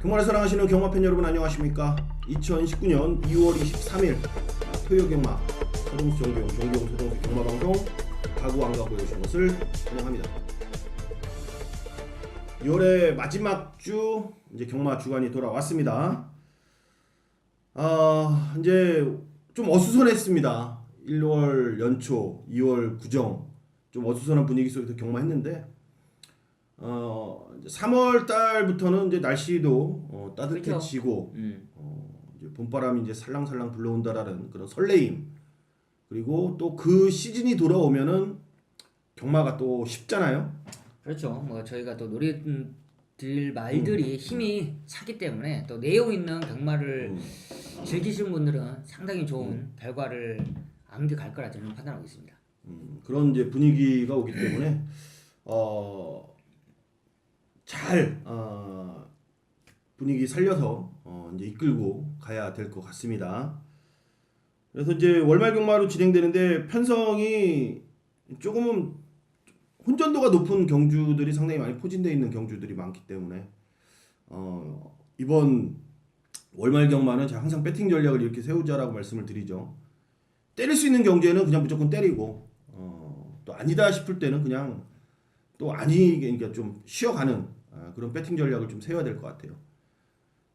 경마를 사랑하시는 경마팬 여러분 안녕하십니까? 2019년 2월 23일 토요 경마 서동수 정경 서동수 경마방송 가구 안 가구에 오신 것을 환영합니다. 6월의 마지막 주 이제 경마 주간이 돌아왔습니다. 이제 좀 어수선했습니다. 1월 연초, 2월 구정 좀 어수선한 분위기 속에서 경마했는데 3월 달부터는 이제 날씨도 따뜻해지고 이제 봄바람이 이제 살랑살랑 불러온다라는 그런 설레임, 그리고 또 그 시즌이 돌아오면은 경마가 또 쉽잖아요. 그렇죠. 뭐 저희가 또 노래들 말들이 힘이 차기 때문에 또 내용 있는 경마를 즐기시는 분들은 상당히 좋은 결과를 안겨갈 거라 저는 판단하고 있습니다. 그런 이제 분위기가 오기 때문에 잘 분위기 살려서 이제 이끌고 가야 될 것 같습니다. 그래서 이제 월말 경마로 진행되는데 편성이 조금은 혼전도가 높은 경주들이 상당히 많이 포진되어 있는 경주들이 많기 때문에 이번 월말 경마는 제가 항상 배팅 전략을 이렇게 세우자라고 말씀을 드리죠. 때릴 수 있는 경주에는 그냥 무조건 때리고 또 아니다 싶을 때는 그냥 또 그러니까 좀 쉬어가는 그런 배팅 전략을 좀 세워야 될 것 같아요.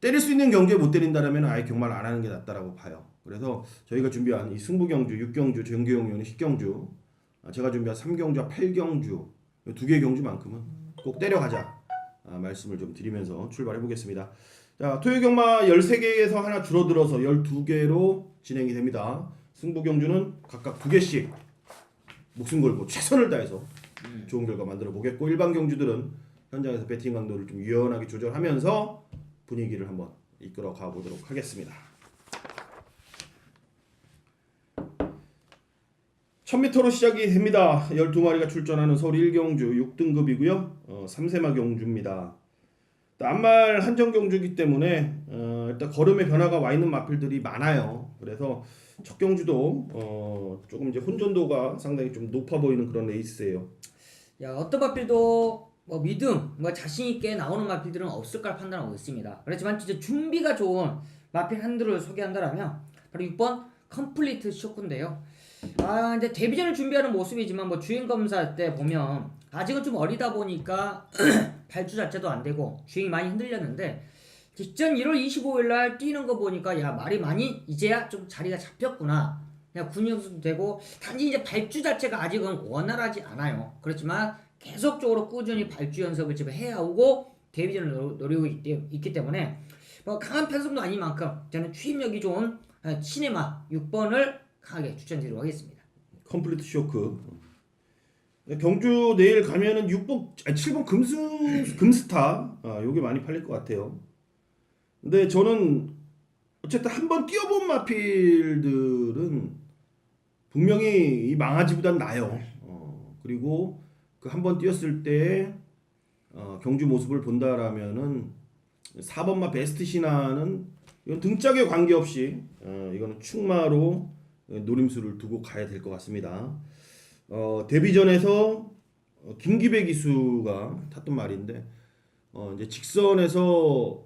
때릴 수 있는 경주에 못 때린다면 아예 경마를 안 하는 게 낫다라고 봐요. 그래서 저희가 준비한 이 승부경주, 6경주, 정규용료는 10경주, 제가 준비한 3경주와 8경주 두 개의 경주만큼은 꼭 때려가자 말씀을 좀 드리면서 출발해 보겠습니다. 자, 토요경마 13개에서 하나 줄어들어서 12개로 진행이 됩니다. 승부경주는 각각 2개씩 목숨 걸고 최선을 다해서 좋은 결과 만들어 보겠고, 일반 경주들은 현장에서 배팅 강도를 좀 유연하게 조절하면서 분위기를 한번 이끌어 가 보도록 하겠습니다. 1000m로 시작이 됩니다. 12마리가 출전하는 서울 1경주 6등급이고요. 3세마 경주입니다. 앞말 한정 경주이기 때문에 일단 걸음의 변화가 와 있는 마필들이 많아요. 그래서 첫 경주도 조금 이제 혼전도가 상당히 좀 높아 보이는 그런 레이스예요. 야, 어떤 마필도 뭐 믿음, 뭐 자신 있게 나오는 마필들은 없을까 판단하고 있습니다. 그렇지만 진짜 준비가 좋은 마필 한두를 소개한다라면 바로 6번 컴플리트 쇼크인데요. 이제 데뷔전을 준비하는 모습이지만 뭐 주행 검사 때 보면 아직은 좀 어리다 보니까 발주 자체도 안 되고 주행이 많이 흔들렸는데, 직전 1월 25일 날 뛰는 거 보니까 야, 말이 많이 이제야 좀 자리가 잡혔구나. 그냥 근육도 되고, 단지 이제 발주 자체가 아직은 원활하지 않아요. 그렇지만 계속적으로 꾸준히 발주 연습을 지금 해오고 데뷔전을 노리고 있기 때문에 뭐 강한 편성도 아닌 만큼 저는 추임력이 좋은 시네마 6번을 강하게 추천드리도록 하겠습니다. 컴플리트 쇼크. 경주 내일 가면은 7번 금스타 요게 많이 팔릴 것 같아요. 근데 저는 어쨌든 한번 뛰어본 마필들은 분명히 이 망아지보단 나요. 그리고 그 한번 뛰었을 때 경주 모습을 본다라면은 4번마 베스트 신화는 이건 등짝에 관계없이 이거는 충마로 노림수를 두고 가야 될 것 같습니다. 데뷔전에서 김기배 기수가 탔던 말인데 이제 직선에서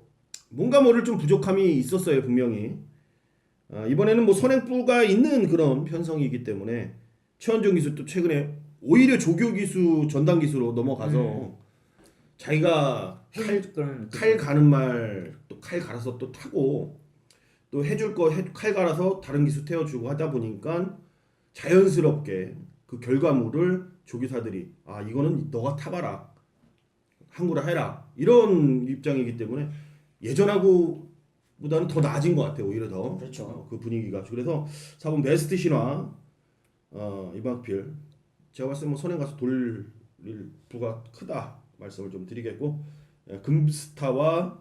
뭔가 모를 좀 부족함이 있었어요, 분명히. 이번에는 뭐 선행부가 있는 그런 편성이기 때문에 최원정 기수 또 최근에 오히려 조교 기수 전담 기수로 넘어가서 자기가 칼 가는 말 또 칼 갈아서 또 타고 또 해줄 거 칼 갈아서 다른 기수 태워주고 하다 보니까 자연스럽게 그 결과물을 조기사들이 이거는 너가 타봐라, 항구라 해라, 이런 입장이기 때문에 예전하고 보다는 더 나아진 것 같아요. 오히려 더. 그렇죠. 그 분위기가. 그래서 4번 베스트 신화 이방필 제가 봤을 때 뭐 선행 가서 돌릴 부가 크다 말씀을 좀 드리겠고, 금스타와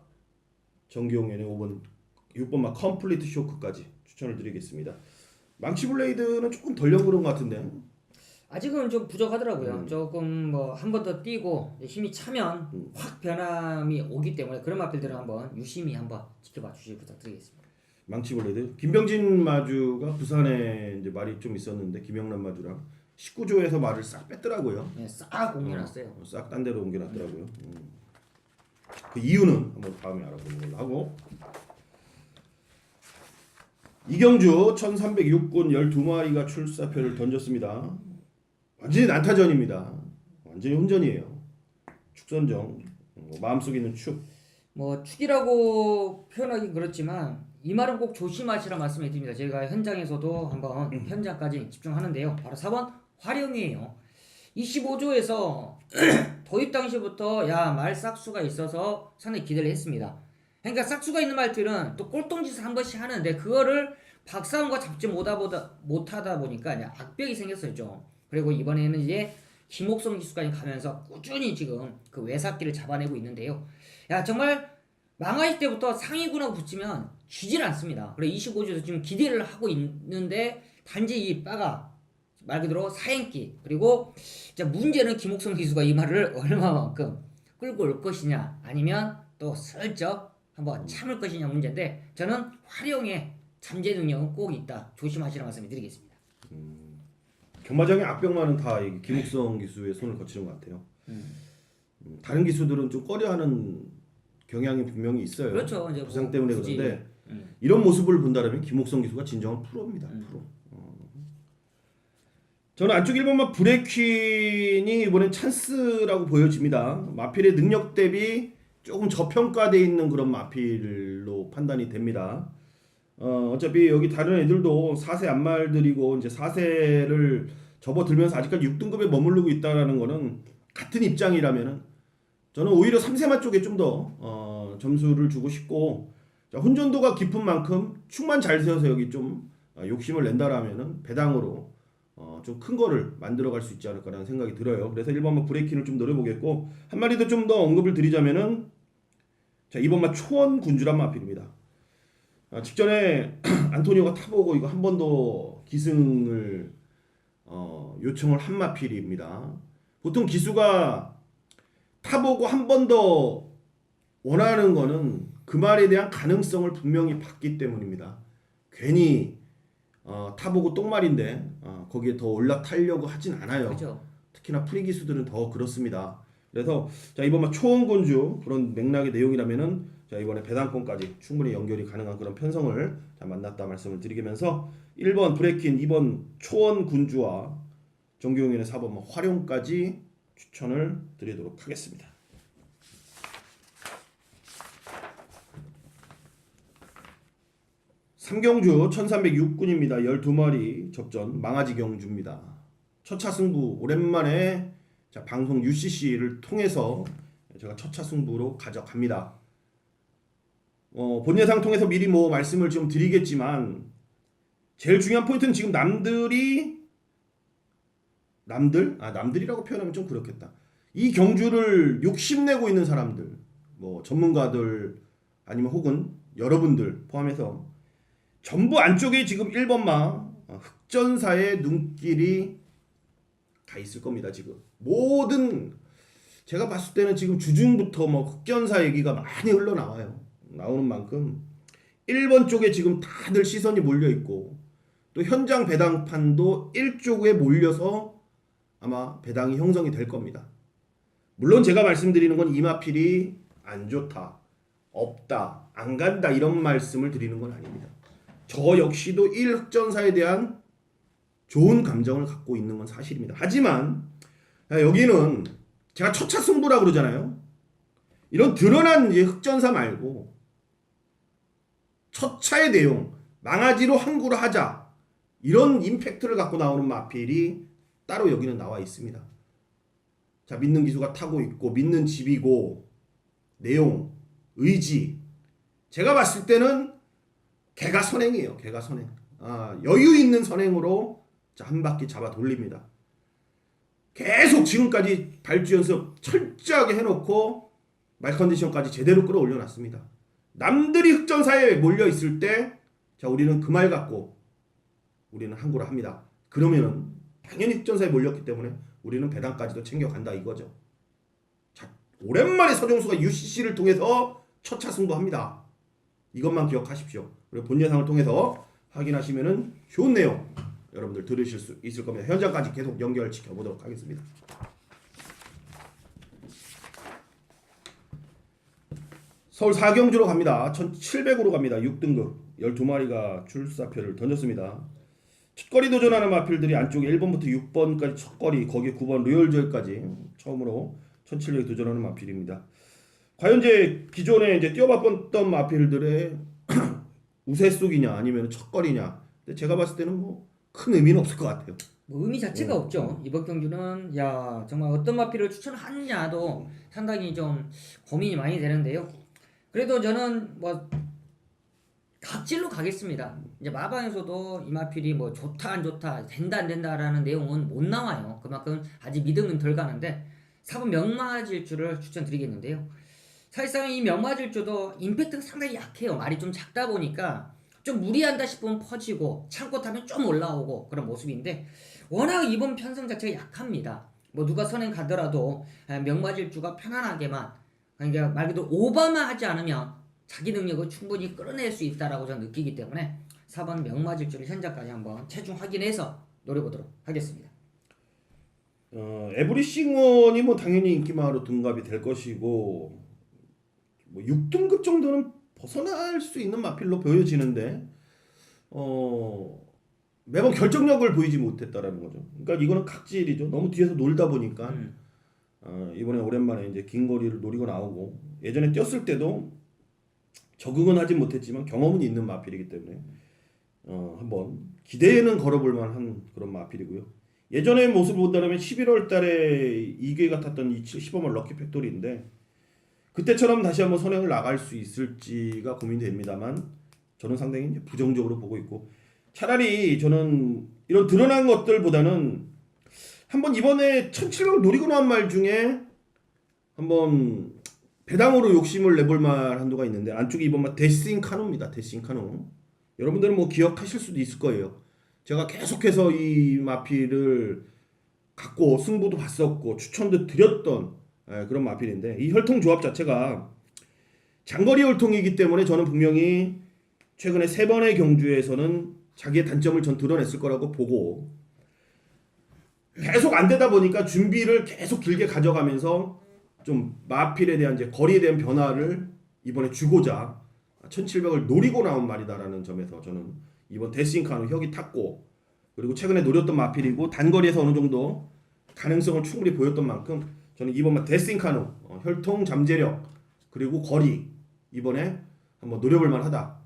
정기용연의 6번마 컴플리트 쇼크까지 추천을 드리겠습니다. 망치 블레이드는 조금 덜 연그런 것 같은데 아직은 좀 부족하더라고요. 조금 뭐 한 번 더 뛰고 힘이 차면 확 변함이 오기 때문에 그런 마필들은 한번 유심히 한번 지켜봐 주시기 부탁드리겠습니다. 망치 블레이드. 김병진 마주가 부산에 이제 말이 좀 있었는데 김영란 마주랑 19조에서 말을 싹 뺐더라고요. 네, 싹 옮겨놨어요. 싹 딴 데로 옮겨놨더라고요. 그 이유는 한번 다음에 알아보는 걸로 하고. 이경주 1306군 12마리가 출사표를 던졌습니다. 완전히 난타전입니다. 완전히 혼전이에요. 축선정. 마음속에 있는 축. 뭐 축이라고 표현하긴 그렇지만 이 말은 꼭 조심하시라 말씀을 드립니다. 제가 현장에서도 한번 현장까지 집중하는데요. 바로 4번 활용이에요. 25조에서 도입 당시부터 야 말 싹수가 있어서 상당히 기대를 했습니다. 그러니까 싹수가 있는 말들은 또 꼴통짓을 한 번씩 하는데 그거를 박사원과 잡지 못하다 보니까 그냥 악벽이 생겼었죠. 그리고 이번에는 이제 김옥성 기수까지 가면서 꾸준히 지금 그 외삭기를 잡아내고 있는데요. 야 정말 망하이 때부터 상위군하고 붙이면 지질 않습니다. 그래 25조에서 지금 기대를 하고 있는데 단지 이 빠가 말 그대로 사행기 그리고 진짜 문제는 김옥성 기수가 이 말을 얼마만큼 끌고 올 것이냐 아니면 또 슬쩍 한번 참을 것이냐 문제인데 저는 활용에 잠재 능력은 꼭 있다. 조심하시라는 말씀을 드리겠습니다. 경마장의 악병만은 다 이 김옥성 기수의 손을 거치는 것 같아요. 다른 기수들은 좀 꺼려하는 경향이 분명히 있어요. 그렇죠. 이제 부상 뭐 때문에 굳이, 그런데 이런 모습을 본다면 김옥성 기수가 진정한 프로입니다. 프로. 저는 안쪽 1번마 브레퀸이 이번엔 찬스라고 보여집니다. 마필의 능력 대비 조금 저평가되어 있는 그런 마필로 판단이 됩니다. 어차피 여기 다른 애들도 4세 안말들이고 이제 4세를 접어들면서 아직까지 6등급에 머무르고 있다라는 거는 같은 입장이라면은 저는 오히려 3세마 쪽에 좀 더 점수를 주고 싶고 자, 혼전도가 깊은 만큼 축만 잘 세워서 여기 좀 욕심을 낸다라면은 배당으로 좀 큰 거를 만들어갈 수 있지 않을까라는 생각이 들어요. 그래서 1번마 브레이킹을 좀 노려보겠고 한 마리 더 좀 더 언급을 드리자면은 자 2번마 초원 군주란 마필입니다. 직전에 안토니오가 타보고 이거 한 번 더 기승을 요청을 한 마필입니다. 보통 기수가 타보고 한 번 더 원하는 거는 그 말에 대한 가능성을 분명히 봤기 때문입니다. 괜히 타보고 똥말인데 거기에 더 올라타려고 하진 않아요. 그렇죠. 특히나 프리 기수들은 더 그렇습니다. 그래서 자 이번 초원군주 그런 맥락의 내용이라면은 자 이번에 배당권까지 충분히 연결이 가능한 그런 편성을 자 만났다 말씀을 드리면서 1번 브레킨, 2번 초원군주와 정규용인의 4번 활용까지 추천을 드리도록 하겠습니다. 삼경주 1306군입니다. 12마리 접전 망아지 경주입니다. 첫차 승부 오랜만에 자, 방송 UCC를 통해서 제가 첫차 승부로 가져갑니다. 본 예상 통해서 미리 뭐 말씀을 좀 드리겠지만 제일 중요한 포인트는 지금 남들이라고 표현하면 좀 그렇겠다. 이 경주를 욕심내고 있는 사람들, 뭐 전문가들 아니면 혹은 여러분들 포함해서 전부 안쪽에 지금 1번마 흑전사의 눈길이 다 있을 겁니다. 지금 모든 제가 봤을 때는 지금 주중부터 뭐 흑전사 얘기가 많이 흘러나와요. 나오는 만큼 1번 쪽에 지금 다들 시선이 몰려 있고 또 현장 배당판도 1쪽에 몰려서 아마 배당이 형성이 될 겁니다. 물론 제가 말씀드리는 건 이마필이 안 좋다, 없다, 안 간다 이런 말씀을 드리는 건 아닙니다. 저 역시도 1흑전사에 대한 좋은 감정을 갖고 있는 건 사실입니다. 하지만 여기는 제가 첫차 승부라 그러잖아요. 이런 드러난 이제 흑전사 말고 첫차의 내용, 망아지로 항구를 하자 이런 임팩트를 갖고 나오는 마필이 따로 여기는 나와 있습니다. 자, 믿는 기수가 타고 있고 믿는 집이고 내용, 의지 제가 봤을 때는 개가 선행이에요. 개가 선행. 여유 있는 선행으로 자, 한 바퀴 잡아 돌립니다. 계속 지금까지 발주 연습 철저하게 해놓고 말 컨디션까지 제대로 끌어올려놨습니다. 남들이 흑전사에 몰려 있을 때 자, 우리는 그 말 갖고 우리는 항구를 합니다. 그러면은 당연히 흑전사에 몰렸기 때문에 우리는 배당까지도 챙겨간다 이거죠. 자, 오랜만에 서정수가 UCC를 통해서 첫차 승부합니다. 이것만 기억하십시오. 그리고 본 예상을 통해서 확인하시면은 좋은 내용 여러분들 들으실 수 있을 겁니다. 현장까지 계속 연결 지켜보도록 하겠습니다. 서울 사경주로 갑니다. 1700으로 갑니다. 6등급 12마리가 출사표를 던졌습니다. 첫거리 도전하는 마필들이 안쪽에 1번부터 6번까지 첫거리, 거기에 9번 로열조일까지 처음으로 1700 도전하는 마필입니다. 과연 이제 기존에 이제 뛰어봤던 마필들의 우세 속이냐 아니면 첫거리냐. 근데 제가 봤을 때는 뭐 큰 의미는 없을 것 같아요. 뭐 의미 자체가 없죠. 이번 경주는 야 정말 어떤 마필을 추천하느냐도 상당히 좀 고민이 많이 되는데요. 그래도 저는 뭐 각질로 가겠습니다. 이제 마방에서도 이 마필이 뭐 좋다 안 좋다 된다 안 된다라는 내용은 못 나와요. 그만큼 아직 믿음은 덜 가는데 4번 명마질주를 추천드리겠는데요. 사실상 이 명마질주도 임팩트가 상당히 약해요. 말이 좀 작다 보니까 좀 무리한다 싶으면 퍼지고 참고 타면 좀 올라오고 그런 모습인데 워낙 이번 편성 자체가 약합니다. 뭐 누가 선행 가더라도 명마질주가 편안하게만 그러니까 말 그대로 오버만 하지 않으면 자기 능력을 충분히 끌어낼 수 있다라고 저는 느끼기 때문에 4번 명마질주를 현재까지 한번 체중 확인해서 노려보도록 하겠습니다. 에브리싱원이 뭐 당연히 인기마로 등갑이 될 것이고 뭐 6등급 정도는 벗어날 수 있는 마필로 보여지는데 매번 결정력을 보이지 못했다라는 거죠. 그러니까 이거는 각질이죠. 너무 뒤에서 놀다 보니까 이번에 오랜만에 이제 긴 거리를 노리고 나오고 예전에 뛰었을 때도 적응은 하지 못했지만 경험은 있는 마필이기 때문에 한번 기대에는 걸어볼 만한 그런 마필이고요. 예전의 모습을 본다면 11월 달에 2개 같았던 이 15번 럭키 팩토리인데 그때처럼 다시 한번 선행을 나갈 수 있을지가 고민됩니다만 저는 상당히 이제 부정적으로 보고 있고 차라리 저는 이런 드러난 것들보다는 한번 이번에 1700을 노리고 나온 말 중에 한번 배당으로 욕심을 내볼 말 한도가 있는데 안쪽에 이번 말 데싱 카누입니다. 데싱 카누. 여러분들은 뭐 기억하실 수도 있을 거예요. 제가 계속해서 이 마필을 갖고 승부도 봤었고 추천도 드렸던 그런 마필인데 이 혈통 조합 자체가 장거리 혈통이기 때문에 저는 분명히 최근에 3번의 경주에서는 자기의 단점을 전 드러냈을 거라고 보고 계속 안 되다 보니까 준비를 계속 길게 가져가면서 좀 마필에 대한 이제 거리에 대한 변화를 이번에 주고자 1700을 노리고 나온 말이다라는 점에서 저는 이번 데싱카는 혁이 탔고 그리고 최근에 노렸던 마필이고 단거리에서 어느 정도 가능성을 충분히 보였던 만큼 저는 이번만 데싱카누 혈통 잠재력 그리고 거리 이번에 한번 노려볼 만하다.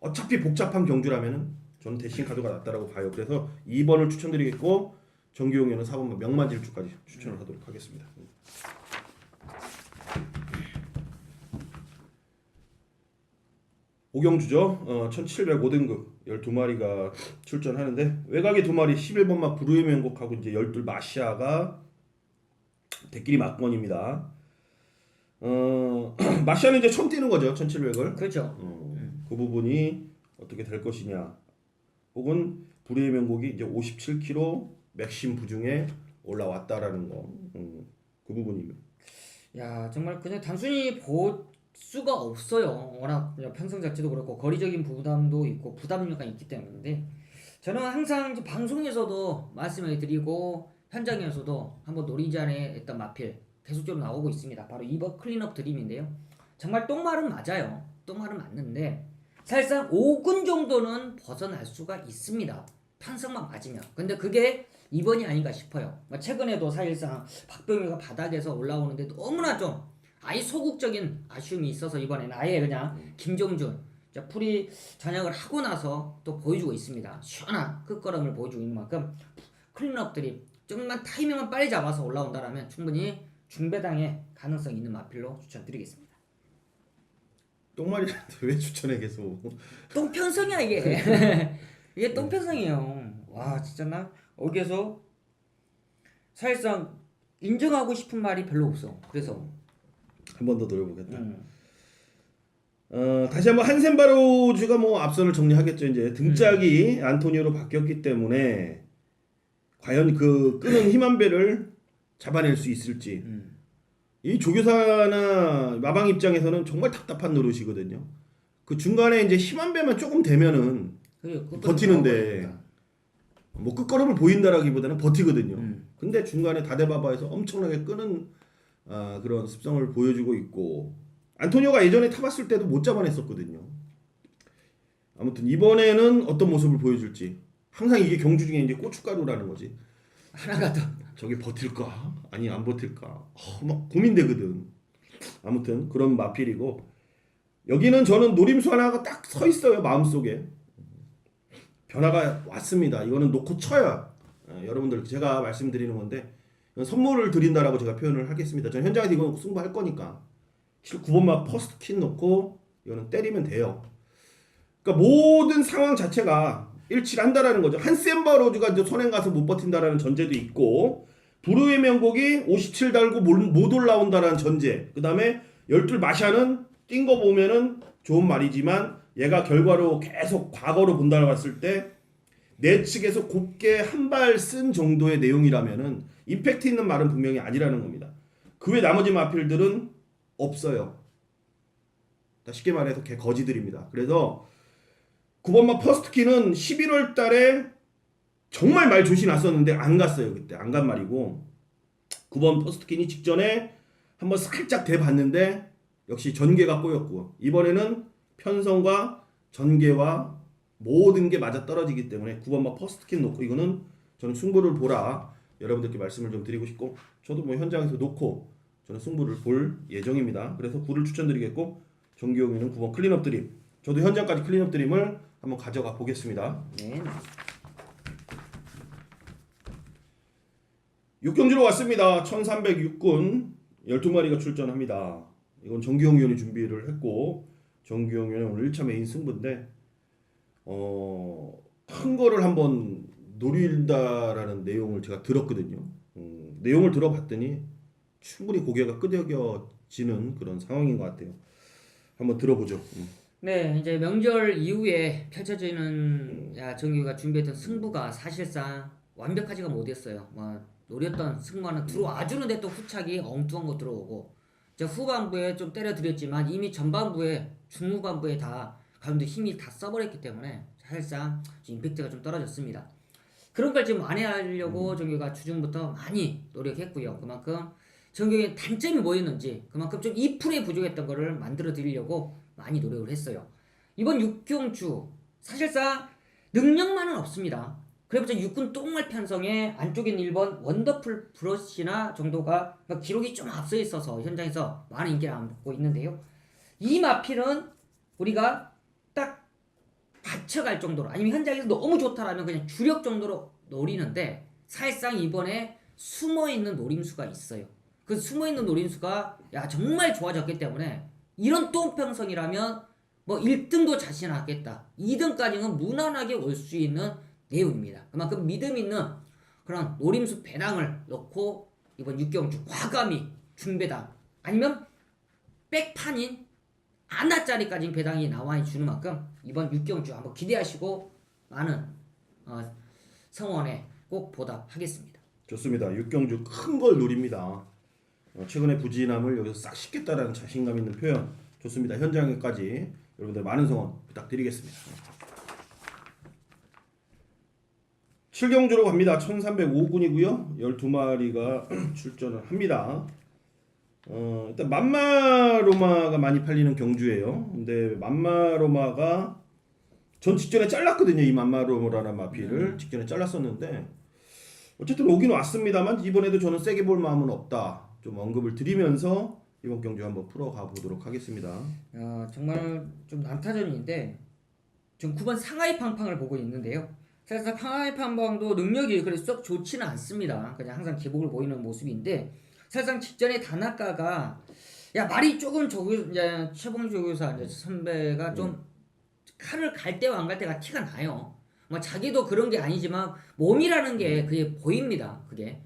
어차피 복잡한 경주라면은 저는 데싱카누가 낫다라고 봐요. 그래서 2번을 추천드리겠고 정규용에는 4번 명마질주까지 추천을 하도록 하겠습니다. 오경주죠. 1705등급 12마리가 출전하는데 외곽에 2마리 11번마 부르의 명곡하고 이제 12 마시아가 대끼리 막건입니다. 마시아는 이제 처음 뛰는 거죠. 1700을. 그렇죠. 그 부분이 어떻게 될 것이냐. 혹은 부르의 명곡이 이제 57kg 맥심 부중에 올라왔다라는 거. 그 부분입니다. 야 정말 그냥 단순히 볼 수가 없어요. 워낙 편성 자체도 그렇고 거리적인 부담도 있고 부담료가 있기 때문인데 저는 항상 이제 방송에서도 말씀을 드리고 현장에서도 한번 노리자에 했던 마필 계속적으로 나오고 있습니다. 바로 2번 클린업 드림인데요. 정말 똥말은 맞아요. 똥말은 맞는데 사실상 5군 정도는 벗어날 수가 있습니다. 편성만 맞으면. 근데 그게 2번이 아닌가 싶어요. 최근에도 사실상 박병희가 바닥에서 올라오는데 너무나 좀 아예 소극적인 아쉬움이 있어서 이번에는 아예 그냥 김정준 풀이 전역을 하고 나서 또 보여주고 있습니다. 시원한 끝걸음을 보여주고 있는 만큼 클린업들이 좀만 타이밍만 빨리 잡아서 올라온다라면 충분히 중배당의 가능성 있는 마필로 추천드리겠습니다. 똥말이라는데 왜 추천해 계속? 똥편성이야 이게. 이게 똥편성이에요. 와 진짜 나 여기에서 사실상 인정하고 싶은 말이 별로 없어. 그래서 한 번 더 노려보겠다. 다시 한번 한센바로주가 뭐 앞선을 정리하겠죠. 이제 등짝이 안토니오로 바뀌었기 때문에 과연 그 끄는 힘 한 배를 잡아낼 수 있을지. 이 조교사나 마방 입장에서는 정말 답답한 노릇이거든요. 그 중간에 이제 힘 한 배만 조금 되면은 버티는데 뭐 끝걸음을 보인다라기보다는 버티거든요. 근데 중간에 다데바바에서 엄청나게 끄는 그런 습성을 보여주고 있고 안토니오가 예전에 타봤을 때도 못 잡아냈었거든요. 아무튼 이번에는 어떤 모습을 보여줄지. 항상 이게 경주 중에 이제 고춧가루라는 거지. 하나가 더. 저게 버틸까? 아니 안 버틸까? 막 고민되거든. 아무튼 그런 마필이고 여기는 저는 노림수 하나가 딱 서 있어요 마음속에. 변화가 왔습니다. 이거는 놓고 쳐야 여러분들 제가 말씀드리는 건데 이건 선물을 드린다라고 제가 표현을 하겠습니다. 저는 현장에서 이거 승부할 거니까 9번마 퍼스트 킨 놓고 이거는 때리면 돼요. 그러니까 모든 상황 자체가 일치한다라는 거죠. 한센바 로즈가 이제 선행 가서 못 버틴다라는 전제도 있고 브루의 명곡이 57 달고 못 올라온다라는 전제. 그 다음에 12 마샤는 뛴 거 보면은 좋은 말이지만 얘가 결과로 계속 과거로 본다고 봤을 때 내 측에서 곱게 한 발 쓴 정도의 내용이라면은 임팩트 있는 말은 분명히 아니라는 겁니다. 그 외 나머지 마필들은 없어요. 쉽게 말해서 개 거지들입니다. 그래서 9번마 퍼스트키는 11월 달에 정말 말 조시 났었는데 안 갔어요. 그때 안 간 말이고 9번 퍼스트키니 직전에 한번 살짝 대봤는데 역시 전개가 꼬였고 이번에는 편성과 전개와 모든 게 맞아 떨어지기 때문에 9번마 퍼스트킨 놓고 이거는 저는 승부를 보라 여러분들께 말씀을 좀 드리고 싶고 저도 뭐 현장에서 놓고 저는 승부를 볼 예정입니다. 그래서 9를 추천드리겠고 정기용이는 9번 클린업 드림 저도 현장까지 클린업 드림을 한번 가져가 보겠습니다. 네. 6경주로 왔습니다. 1306군 12마리가 출전합니다. 이건 정기용 위원이 준비를 했고 정기용 위원은 오늘 1차 메인 승부인데 큰 거를 한번 노린다라는 내용을 제가 들었거든요. 내용을 들어봤더니 충분히 고개가 끄덕여지는 그런 상황인 것 같아요. 한번 들어보죠. 네, 이제 명절 이후에 펼쳐지는 정규가 준비했던 승부가 사실상 완벽하지가 못했어요. 뭐 노렸던 승부는 들어와 주는데 또 후착이 엉뚱한 거 들어오고 이제 후반부에 좀 때려드렸지만 이미 전반부에 중후반부에 다 가운데 힘이 다 써버렸기 때문에 사실상 임팩트가 좀 떨어졌습니다. 그런 걸 지금 완화하려고 정규가 주중부터 많이 노력했고요. 그만큼 정규의 단점이 뭐였는지 그만큼 좀 2%에 부족했던 거를 만들어 드리려고 많이 노력을 했어요. 이번 6경주 사실상 능력만은 없습니다. 그래봤자 육군 똥말 편성에 안쪽에 1번 원더풀 브러쉬나 정도가 기록이 좀 앞서 있어서 현장에서 많은 인기를 안 받고 있는데요. 이 마필은 우리가 딱 받쳐갈 정도로 아니면 현장에서 너무 좋다라면 그냥 주력 정도로 노리는데 사실상 이번에 숨어있는 노림수가 있어요. 그 숨어있는 노림수가 정말 좋아졌기 때문에 이런 똥평성이라면 뭐 1등도 자신하겠다 2등까지는 무난하게 올 수 있는 내용입니다. 그만큼 믿음 있는 그런 노림수 배당을 넣고 이번 6경주 과감히 중배당 아니면 백판인 하나짜리까지 배당이 나와 주는 만큼 이번 6경주 한번 기대하시고 많은 성원에 꼭 보답하겠습니다. 좋습니다. 6경주 큰 걸 노립니다. 최근의 부진함을 여기서 싹 씻겠다라는 자신감 있는 표현 좋습니다. 현장에까지 여러분들 많은 성원 부탁드리겠습니다. 7경주로 갑니다. 1305군이고요. 12마리가 출전을 합니다. 일단 맘마로마가 많이 팔리는 경주예요. 근데 맘마로마가 전 직전에 잘랐거든요. 이 맘마로마라는 마피를 직전에 잘랐었는데 어쨌든 오긴 왔습니다만 이번에도 저는 세게 볼 마음은 없다. 좀 언급을 드리면서 이번 경주 한번 풀어가 보도록 하겠습니다. 정말 좀 난타전인데 지금 9번 상하이 팡팡을 보고 있는데요. 사실 상하이 팡팡도 능력이 그래서 썩 좋지는 않습니다. 그냥 항상 기복을 보이는 모습인데 사실상 직전에 다나카가 말이 조금 이제 최봉주 조교사 이제 선배가 좀 칼을 갈 때와 안 갈 때가 티가 나요. 뭐 자기도 그런 게 아니지만 몸이라는 게 그게 보입니다. 그게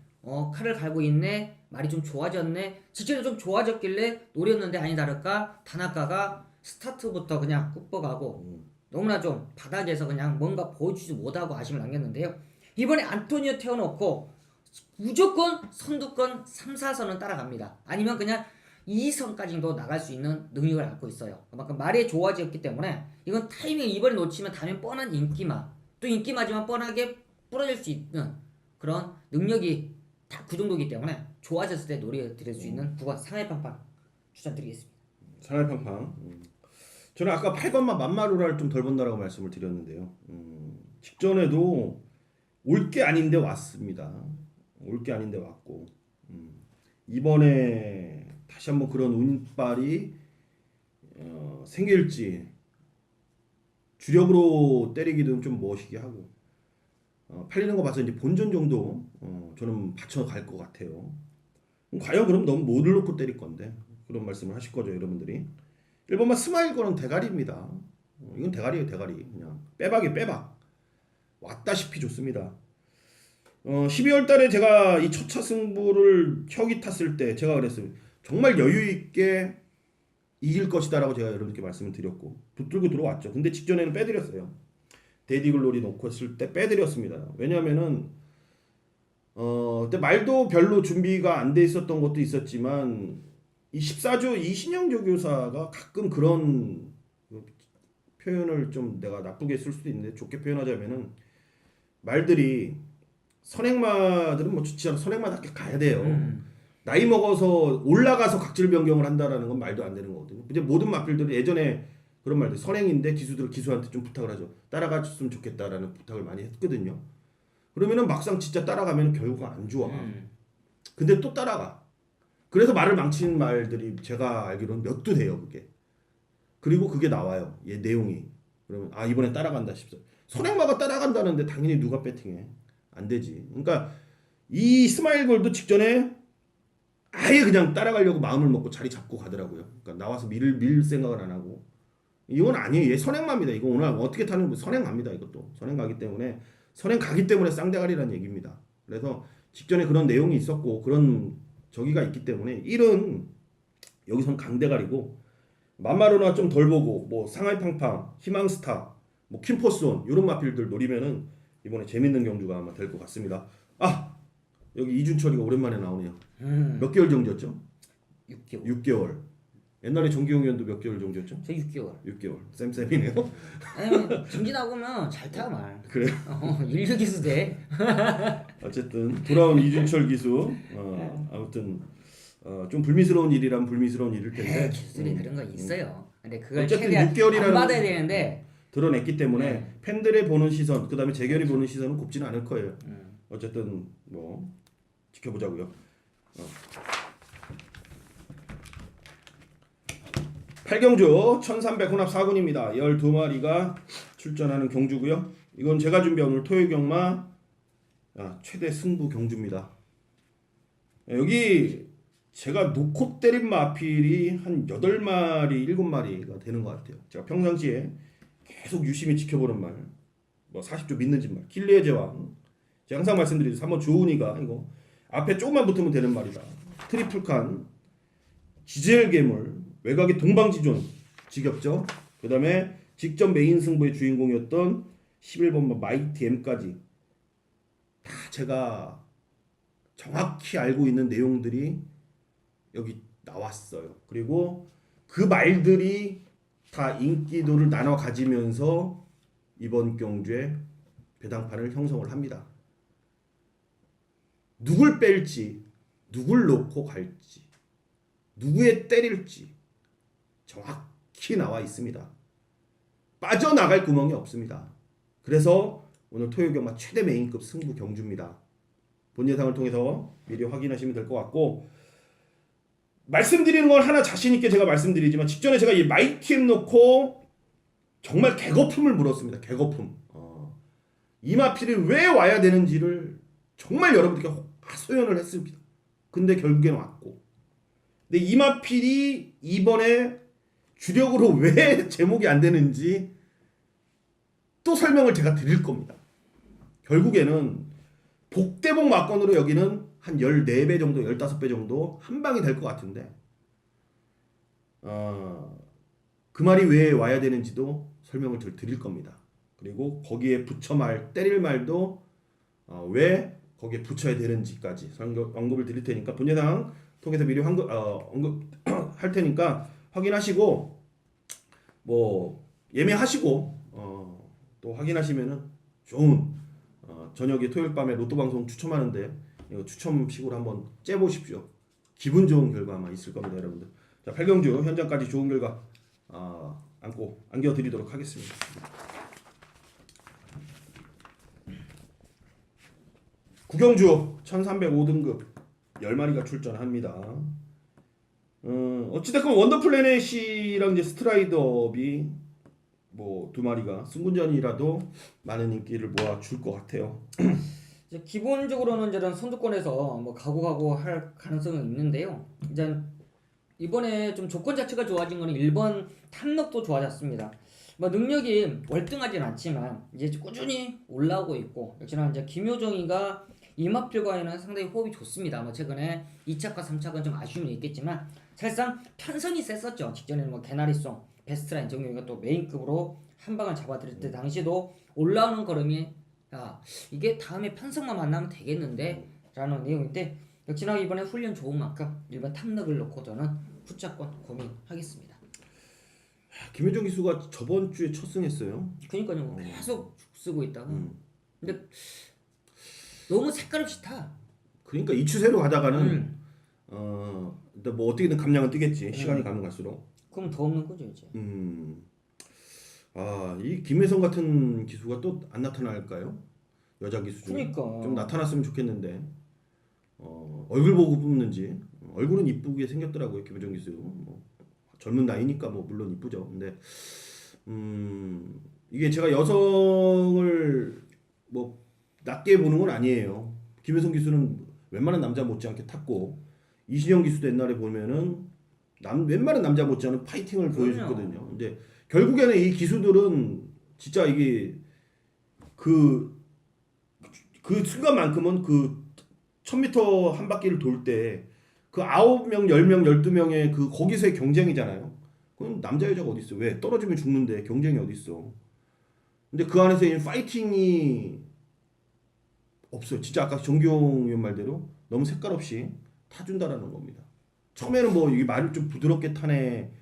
칼을 갈고 있네 말이 좀 좋아졌네 직전에 좀 좋아졌길래 노렸는데 아니 다를까 다나카가 스타트부터 그냥 굽어가고 너무나 좀 바닥에서 그냥 뭔가 보여주지 못하고 아쉬움을 남겼는데요. 이번에 안토니오 태워놓고 무조건 선두권 3, 4선은 따라갑니다. 아니면 그냥 2선까지도 나갈 수 있는 능력을 갖고 있어요. 그만큼 말이 좋아졌기 때문에 이건 타이밍 이번에 놓치면 다음엔 뻔한 인기마 또 인기마지만 뻔하게 부러질 수 있는 그런 능력이 다 그 정도이기 때문에 좋아졌을 때 노려드릴 수 있는 9번 상하이팡팡 추천드리겠습니다. 상하이팡팡. 저는 아까 8건만 만마루라를 좀 덜 본다라고 말씀을 드렸는데요. 직전에도 올 게 아닌데 왔습니다. 올 게 아닌데 왔고 이번에 다시 한번 그런 운빨이 생길지 주력으로 때리기는 좀 멋이게 하고 팔리는 거 봐서 이제 본전 정도 저는 받쳐갈 것 같아요. 과연 그럼 너무 뭐를 놓고 때릴 건데 그런 말씀을 하실 거죠 여러분들이. 1번만 스마일 거는 대가리입니다. 이건 대가리예요 대가리. 그냥 빼박이 빼박. 왔다시피 좋습니다. 12월 달에 제가 이 첫차 승부를 혁이 탔을 때 제가 그랬어요. 정말 여유 있게 이길 것이다라고 제가 여러분께 말씀을 드렸고 붙들고 들어왔죠. 근데 직전에는 빼드렸어요. 데디글로리 놓고 했을 때 빼드렸습니다. 왜냐하면은 그때 말도 별로 준비가 안 돼 있었던 것도 있었지만 이 14조 이신영 조교사가 가끔 그런 표현을 좀 내가 나쁘게 쓸 수도 있는데 좋게 표현하자면은 말들이 선행마들은 뭐 좋지 않아 선행마답게 가야 돼요. 나이 먹어서 올라가서 각질 변경을 한다라는 건 말도 안 되는 거거든요. 근데 모든 마필들이 예전에 그런 말들 선행인데 기수한테 좀 부탁을 하죠. 따라가줬으면 좋겠다라는 부탁을 많이 했거든요. 그러면은 막상 진짜 따라가면 결과가 안 좋아. 근데 또 따라가. 그래서 말을 망치는 말들이 제가 알기로는 몇 두 돼요 그게. 그리고 그게 나와요. 얘 내용이. 그러면 아 이번에 따라간다 싶어. 선행마가 따라간다는데 당연히 누가 배팅해? 안 되지. 그러니까 이 스마일 골도 직전에 아예 그냥 따라가려고 마음을 먹고 자리 잡고 가더라고요. 그러니까 나와서 밀 생각을 안 하고. 이건 아니에요. 얘 선행마입니다. 이거 오늘 어떻게 타는 거 선행갑니다. 이것도 선행 가기 때문에 쌍대가리라는 얘기입니다. 그래서 직전에 그런 내용이 있었고 그런 저기가 있기 때문에 1은 여기선 강대가리고 맘마로나 좀 덜 보고 뭐 상하이팡팡, 희망스타, 뭐 킴포스온 이런 마필들 노리면은 이번에 재밌는 경주가 아마 될 것 같습니다. 아 여기 이준철이가 오랜만에 나오네요. 몇 개월 정지였죠? 6개월. 6개월. 옛날에 정기용 의원도 몇 개월 정지였죠? 저 6개월. 6개월. 쌤이네요. 아니 정지 나고면 잘 타 말. 그래요? 인류 기수 돼. 어쨌든 돌아온 이준철 기수. 아무튼 좀 불미스러운 일이란 불미스러운 일일 텐데. 기술이 그런 거 있어요. 근데 그걸 어쨌든 최대한 6개월이라는 안 받아야 되는데 드러냈기 때문에 팬들의 보는 시선, 그다음에 재결이 보는 시선은 곱지는 않을 거예요. 어쨌든 뭐 지켜보자고요. 8경주 1300 혼합 4군입니다. 12마리가 출전하는 경주고요. 이건 제가 준비한 오늘 토요일 경마 최대 승부 경주입니다. 여기 제가 놓고 때린 마필이 한 8마리, 7마리가 되는 것 같아요. 제가 평상시에 계속 유심히 지켜보는 말, 뭐 40조 믿는 집 말, 길리의 제왕. 제가 항상 말씀드리죠. 3번 조은이가 이거 앞에 조금만 붙으면 되는 말이다. 트리플칸, 지젤 괴물, 외곽의 동방지존 지겹죠. 그 다음에 직전 메인 승부의 주인공이었던 11번 마이티 M까지 다 제가 정확히 알고 있는 내용들이 여기 나왔어요. 그리고 그 말들이 다 인기도를 나눠 가지면서 이번 경주에 배당판을 형성을 합니다. 누굴 뺄지, 누굴 놓고 갈지, 누구에 때릴지 정확히 나와 있습니다. 빠져나갈 구멍이 없습니다. 그래서 오늘 토요일 경마 최대 메인급 승부 경주입니다. 본 예상을 통해서 미리 확인하시면 될 것 같고, 말씀드리는 걸 하나 자신 있게 제가 말씀드리지만 직전에 제가 이 마이티엠 놓고 정말 개거품을 물었습니다. 개거품. 이 마필이 왜 와야 되는지를 정말 여러분들께 하소연을 했습니다. 근데 결국에는 왔고, 근데 이 마필이 이번에 주력으로 왜 제목이 안 되는지 또 설명을 제가 드릴 겁니다. 결국에는 복대복 막건으로 여기는 한 14배 정도, 15배 정도 한 방이 될 것 같은데, 그 말이 왜 와야 되는지도 설명을 드릴 겁니다. 그리고 거기에 붙여 때릴 말도 왜 거기에 붙여야 되는지까지 언급을 드릴 테니까 본 예상 통해서 미리 언급할 테니까 확인하시고, 뭐 예매하시고 또 확인하시면은 좋은 저녁에 토요일 밤에 로또 방송 추첨하는데 이거 추첨식으로 한번 째보십시오. 기분 좋은 결과 아마 있을 겁니다, 여러분들. 자, 8경주 현장까지 좋은 결과 안겨드리도록 하겠습니다. 구경주 1305등급 10마리가 출전합니다. 어찌됐건 원더플래닛이랑 이제 스트라이더업이 뭐 2마리가 승군전이라도 많은 인기를 모아줄 것 같아요. 이제 기본적으로는 저는 선두권에서 뭐 가고 할 가능성은 있는데요. 이제 이번에 좀 조건 자체가 좋아진 거는 1번 탐력도 좋아졌습니다. 뭐 능력이 월등하진 않지만 이제 꾸준히 올라오고 있고, 역시나 이제 김효정이가 이마필과에는 상당히 호흡이 좋습니다. 뭐 최근에 2차과 3차가 좀 아쉬움이 있겠지만 사실상 편성이 셌었죠. 직전에는 뭐 개나리송, 베스트라인 정용이가 또 메인급으로 한 방을 잡아들일 때 당시도 올라오는 걸음이 이게 다음에 편성만 만나면 되겠는데 라는 내용인데, 역시나 이번에 훈련 좋은 만큼 일반 탐력을 놓고 저는 후차권 고민하겠습니다. 김효정 기수가 저번 주에 첫 승했어요. 그러니까요. 뭐 계속 쓰고 있다가 근데 너무 색깔 없이 타. 그러니까 이 추세로 가다가는 일단 뭐 어떻게든 감량은 뜨겠지. 시간이 가면 갈수록. 그럼 더 없는 거죠 이제. 이 김혜성 같은 기수가 또 안 나타날까요? 여자 기수 중에. 그러니까. 좀 나타났으면 좋겠는데 얼굴 보고 뽑는지. 얼굴은 이쁘게 생겼더라고요, 김효정 기수. 뭐 젊은 나이니까 뭐 물론 이쁘죠. 근데 이게 제가 여성을 뭐 낮게 보는 건 아니에요. 김혜성 기수는 웬만한 남자 못지않게 탔고, 이신영 기수도 옛날에 보면은 웬만한 남자 못지않은 파이팅을 보여줬거든요. 근데 결국에는 이 기수들은 진짜 이게 그 순간만큼은 그 1000m 한 바퀴를 돌 때 그 9명, 10명, 12명의 그 거기서의 경쟁이잖아요. 그건 남자 여자가 어디 있어? 왜 떨어지면 죽는데 경쟁이 어디 있어? 근데 그 안에서 이 파이팅이 없어요. 진짜 아까 정기용 의원 말대로 너무 색깔 없이 타준다라는 겁니다. 처음에는 뭐 이 말을 좀 부드럽게 타네,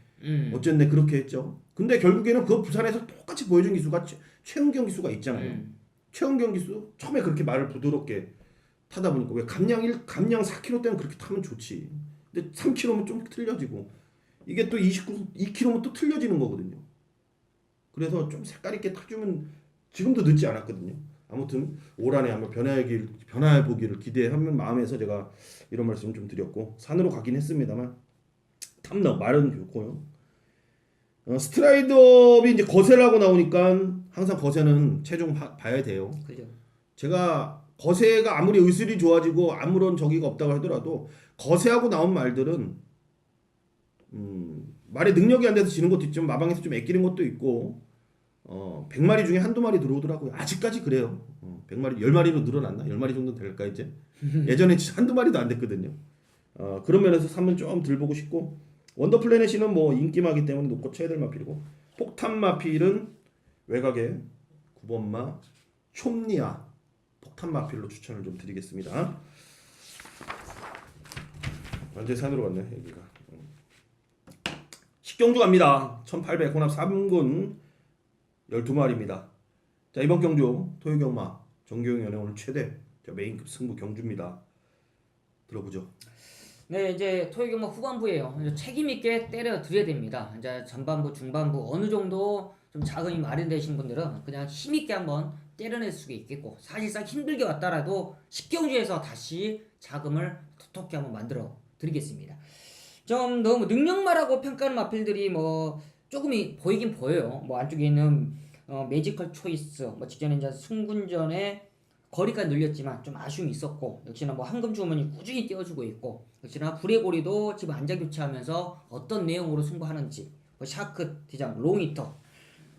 어쨌네 그렇게 했죠. 근데 결국에는 그 부산에서 똑같이 보여준 기수가 최은경 기수가 있잖아요. 최은경 기수 처음에 그렇게 말을 부드럽게 타다 보니까 왜 감량 4km 때는 그렇게 타면 좋지. 근데 3km면 좀 틀려지고 이게 또 2km면 또 틀려지는 거거든요. 그래서 좀 색깔 있게 타주면 지금도 늦지 않았거든요. 아무튼 올 한해 한번 변화해 보기를 기대하는 마음에서 제가 이런 말씀 좀 드렸고, 산으로 가긴 했습니다만 탐력 말은 좋고요. 스트라이더업이 이제 거세라고 나오니까 항상 거세는 최종 봐야 돼요. 그죠. 제가 거세가 아무리 의술이 좋아지고 아무런 저기가 없다고 하더라도 거세하고 나온 말들은 말에 능력이 안 돼서 지는 것도 있지만 마방에서 좀 애끼는 것도 있고 100마리 중에 한두 마리 들어오더라고요. 아직까지 그래요. 100마리 10마리로 늘어났나? 10마리 정도 될까 이제? 예전에 한두 마리도 안 됐거든요. 그런 면에서 3은 좀 덜 보고 싶고, 원더플래닛은 뭐 인기마기 때문에 놓고 쳐야 될 마필이고, 폭탄마필은 외곽에 9번마 촘니아 폭탄마필로 추천을 좀 드리겠습니다. 완전 산으로 갔네 여기가. 식경주 갑니다. 1800 혼합 3군 12마리입니다. 자, 이번 경주 토요경마 정교용 연애 오늘 최대 메인급 승부 경주입니다. 들어보죠. 네, 이제 토요경마 후반부예요. 이제 책임 있게 때려 드려야 됩니다. 이제 전반부, 중반부 어느 정도 좀 자금이 마련되신 분들은 그냥 힘 있게 한번 때려낼 수가 있겠고, 사실상 힘들게 왔다라도 10경주에서 다시 자금을 톡톡히 한번 만들어 드리겠습니다. 좀 너무 능력마라고 평가하는 마필들이 뭐 조금이 보이긴 보여요. 뭐 안쪽에 있는 매지컬 초이스, 뭐 직전에 이제 승군전에 거리까지 늘렸지만 좀 아쉬움이 있었고, 역시나 뭐 황금 주머니 꾸준히 띄워주고 있고, 역시나 불의 고리도 지금 안자 교체하면서 어떤 내용으로 승부하는지, 뭐 샤크, 디장, 롱히터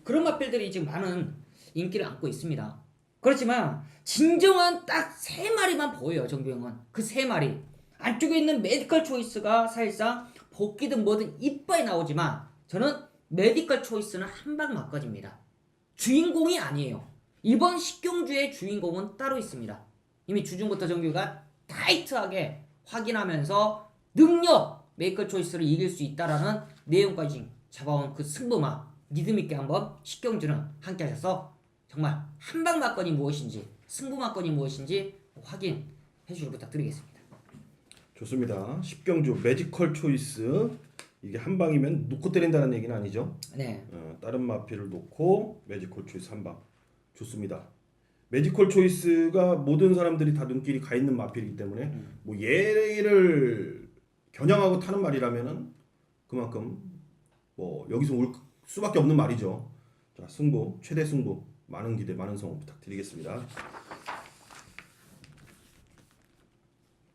그런 마필들이 지금 많은 인기를 안고 있습니다. 그렇지만 진정한 딱 3마리만 보여요. 정규형은 그 3마리 안쪽에 있는 메디컬 초이스가 사실상 복귀든 뭐든 이빨이 나오지만 저는 메디컬 초이스는 한 방 맞거집니다. 주인공이 아니에요. 이번 10경주의 주인공은 따로 있습니다. 이미 주중부터 정규가 타이트하게 확인하면서 능력 메이커 초이스를 이길 수 있다라는 내용까지 잡아온 그 승부마 믿음있게 한번 10경주는 함께 하셔서 정말 한방 맞건이 무엇인지 승부 맞건이 무엇인지 확인해 주시길 부탁드리겠습니다. 좋습니다. 10경주 매지컬 초이스 이게 한 방이면 놓고 때린다는 얘기는 아니죠. 네. 다른 마필을 놓고 매지컬 초이스 한 방. 좋습니다. 매지컬 초이스가 모든 사람들이 다 눈길이 가 있는 마필이기 때문에 뭐 얘를 겨냥하고 타는 말이라면은 그만큼 뭐 여기서 올 수밖에 없는 말이죠. 자, 승부, 최대 승부, 많은 기대, 많은 성원 부탁드리겠습니다.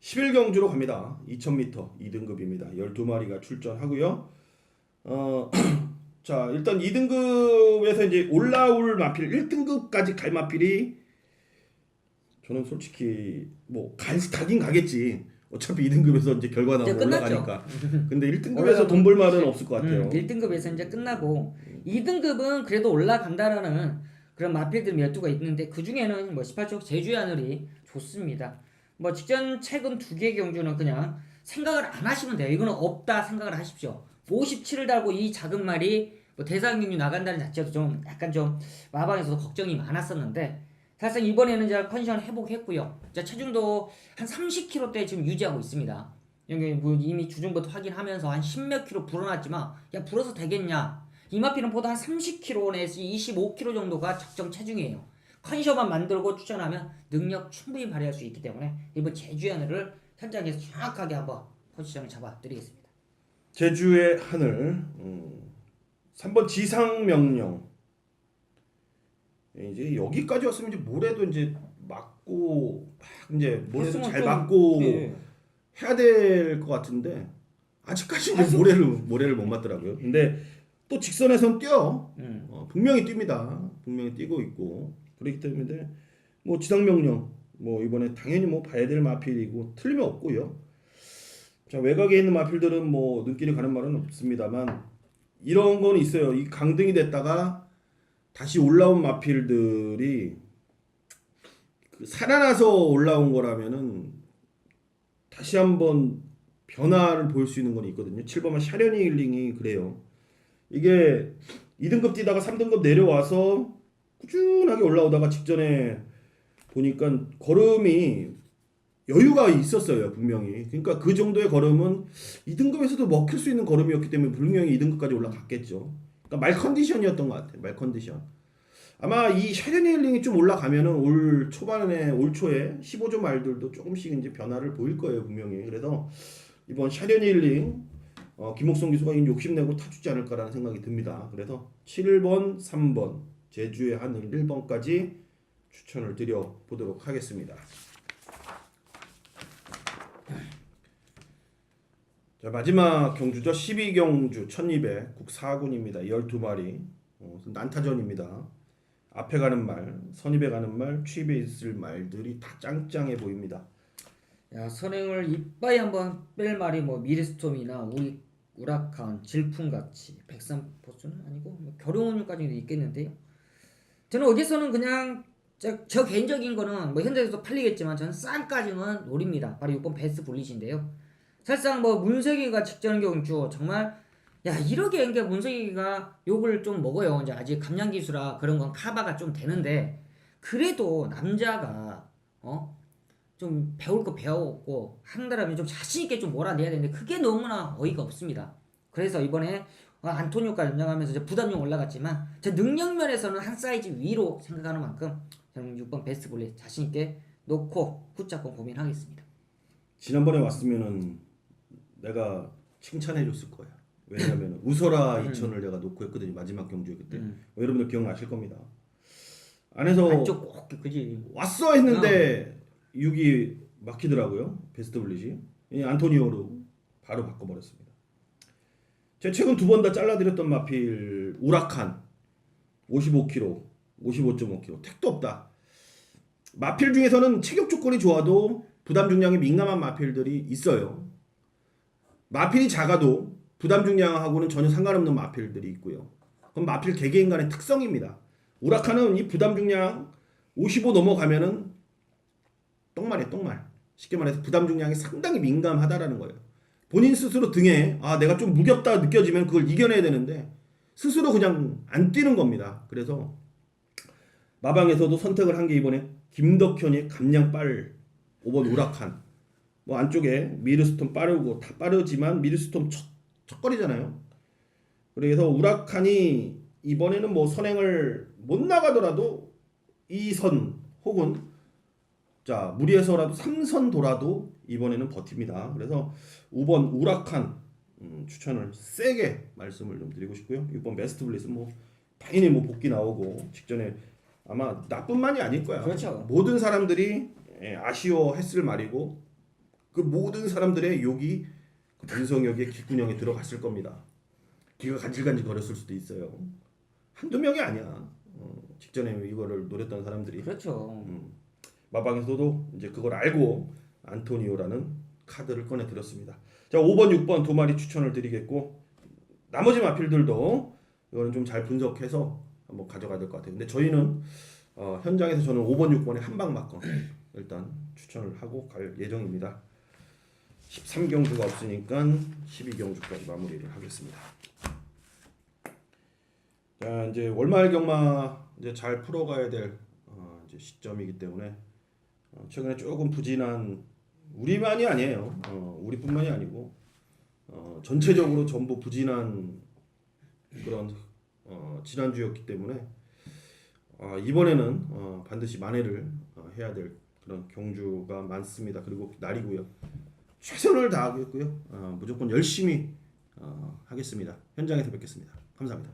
11경주로 갑니다. 2000m 2등급입니다. 12마리가 출전하고요. 자, 일단 2등급에서 이제 올라올 마필 1등급까지 갈 마필이 저는 솔직히 뭐 가긴 가겠지. 어차피 2등급에서 이제 결과 이제 나오면 끝났죠. 올라가니까. 근데 1등급에서 돈 벌 말은 없을 것 같아요. 1등급에서 이제 끝나고 2등급은 그래도 올라간다라는 그런 마필들 몇 두가 있는데 그 중에는 뭐 18초 제주의 하늘이 좋습니다. 뭐 직전 최근 두 개의 경주는 그냥 생각을 안 하시면 돼요. 이거는 없다 생각을 하십시오. 57을 달고 이 작은 말이 뭐 대상 경주 나간다는 자체도 좀 약간 좀 마방에서도 걱정이 많았었는데 사실상 이번에는 제가 컨디션 회복했고요. 체중도 한 30kg대 지금 유지하고 있습니다. 여기 뭐 이미 주중부터 확인하면서 한 10몇 킬로 불어났지만 야 불어서 되겠냐? 이마피는 보다 한 30kg 내지 25kg 정도가 적정 체중이에요. 컨디션만 만들고 추천하면 능력 충분히 발휘할 수 있기 때문에 이번 제주의 하늘을 현장에서 정확하게 한번 포지션을 잡아드리겠습니다. 제주의 하늘 3번 지상 명령. 이제 여기까지 왔으면 이제 모레도 이제 맞고 이제 모레도 잘 맞고 해야 될 것 같은데 아직까지 이제 모레를 못 맞더라고요. 근데 또 직선에선 뛰어. 분명히 뜁니다. 분명히 뛰고 있고 그렇기 때문에 뭐 지상 명령 뭐 이번에 당연히 뭐 봐야 될 마필이고 틀림이 없고요. 자, 외곽에 있는 마필들은 뭐 눈길이 가는 말은 없습니다만 이런 건 있어요. 이 강등이 됐다가 다시 올라온 마필들이 그 살아나서 올라온 거라면은 다시 한번 변화를 볼 수 있는 건 있거든요. 7번만 샤련이 힐링이 그래요. 이게 2등급 뛰다가 3등급 내려와서 꾸준하게 올라오다가 직전에 보니까 걸음이 여유가 있었어요. 분명히. 그러니까 그 정도의 걸음은 2등급에서도 먹힐 수 있는 걸음이었기 때문에 분명히 2등급까지 올라갔겠죠. 그러니까 말 컨디션이었던 것 같아요. 말 컨디션. 아마 이 샤련이 힐링이 좀 올라가면은 올 초반에 올 초에 15조 말들도 조금씩 이제 변화를 보일 거예요. 분명히. 그래서 이번 샤련이 힐링 김옥성 기수가 욕심내고 타주지 않을까라는 생각이 듭니다. 그래서 7번, 3번 제주의 하늘 1번까지 추천을 드려 보도록 하겠습니다. 자, 마지막 경주죠. 12경주 1200 국 4군입니다. 12마리 난타전입니다. 앞에 가는 말, 선입에 가는 말, 추입에 있을 말들이 다 짱짱해 보입니다. 야, 선행을 이빠이 한번 뺄 말이 뭐 미르스톰이나 우라칸, 질풍같이 백삼포수는 아니고 뭐 결용운까지도 있겠는데요. 저는 어디서는 그냥 저 개인적인 거는 뭐 현장에서도 팔리겠지만 저는 싼까지는 노립니다. 바로 6번 베스트 블리시인데요. 사실상 뭐 문세기가 직전 경주 정말 야 이렇게 그러니까 문세기가 욕을 좀 먹어요. 이제 아직 감량 기수라 그런 건 카바가 좀 되는데 그래도 남자가 좀 배울 거 배웠고 한다라면 좀 자신 있게 좀 몰아내야 되는데 그게 너무나 어이가 없습니다. 그래서 이번에 안토니오까지 연장하면서 이제 부담용 올라갔지만 제 능력 면에서는 한 사이즈 위로 생각하는 만큼 저는 6번 베스트 볼리 자신 있게 놓고 후자권 고민하겠습니다. 지난번에 왔으면은 내가 칭찬해 줬을 거야. 왜냐면 웃어라 2000을 내가 놓고 했거든요. 마지막 경주에 그때. 여러분들 기억나실 겁니다. 안에서 안쪽 꼭 그지. 왔어 했는데 6이 막히더라고요. 베스트 블리시. 이 안토니오로 바로 바꿔버렸습니다. 제가 최근 2번 다 잘라드렸던 마필 우라칸 55kg, 55.5kg 택도 없다. 마필 중에서는 체격 조건이 좋아도 부담 중량이 민감한 마필들이 있어요. 마필이 작아도 부담 중량하고는 전혀 상관없는 마필들이 있고요. 그건 마필 개개인 간의 특성입니다. 우라칸은 이 부담 중량 55 넘어가면은 똥말이에요, 똥말. 쉽게 말해서 부담 중량이 상당히 민감하다라는 거예요. 본인 스스로 등에 내가 좀 무겁다 느껴지면 그걸 이겨내야 되는데 스스로 그냥 안 뛰는 겁니다. 그래서 마방에서도 선택을 한 게 이번에 김덕현이 감량빨 5번 우라칸. 뭐 안쪽에 미르스톰 빠르고 다 빠르지만 미르스톰 첫 첫걸이잖아요. 그래서 우라칸이 이번에는 뭐 선행을 못 나가더라도 2선 혹은 자 무리해서라도 3선 돌아도 이번에는 버팁니다. 그래서 5번 우라칸 추천을 세게 말씀을 좀 드리고 싶고요. 6번 베스트 블리스 뭐 당연히 뭐 복귀 나오고 직전에 아마 나뿐만이 아닐 거야. 그렇죠. 모든 사람들이 아쉬워했을 말이고 그 모든 사람들의 욕이 윤석열의 귓구녕에 들어갔을 겁니다. 귀가 간질간질 거렸을 수도 있어요. 한두 명이 아니야. 직전에 이거를 노렸던 사람들이. 그렇죠. 마방에서도 이제 그걸 알고 안토니오라는 카드를 꺼내 드렸습니다. 자, 5번, 6번 두 마리 추천을 드리겠고 나머지 마필들도 이거는 좀 잘 분석해서 한번 가져가야 될 것 같아요. 근데 저희는 현장에서 저는 5번, 6번에 한방 맞건 일단 추천을 하고 갈 예정입니다. 13경주가 없으니까 12경주까지 마무리를 하겠습니다. 자, 이제 월말 경마 이제 잘 풀어가야 될 이제 시점이기 때문에 최근에 조금 부진한 우리만이 아니에요. 우리뿐만이 아니고 전체적으로 전부 부진한 그런 지난주였기 때문에 이번에는 반드시 만회를 해야 될 그런 경주가 많습니다. 그리고 날이고요. 최선을 다하겠고요. 무조건 열심히 하겠습니다. 현장에서 뵙겠습니다. 감사합니다.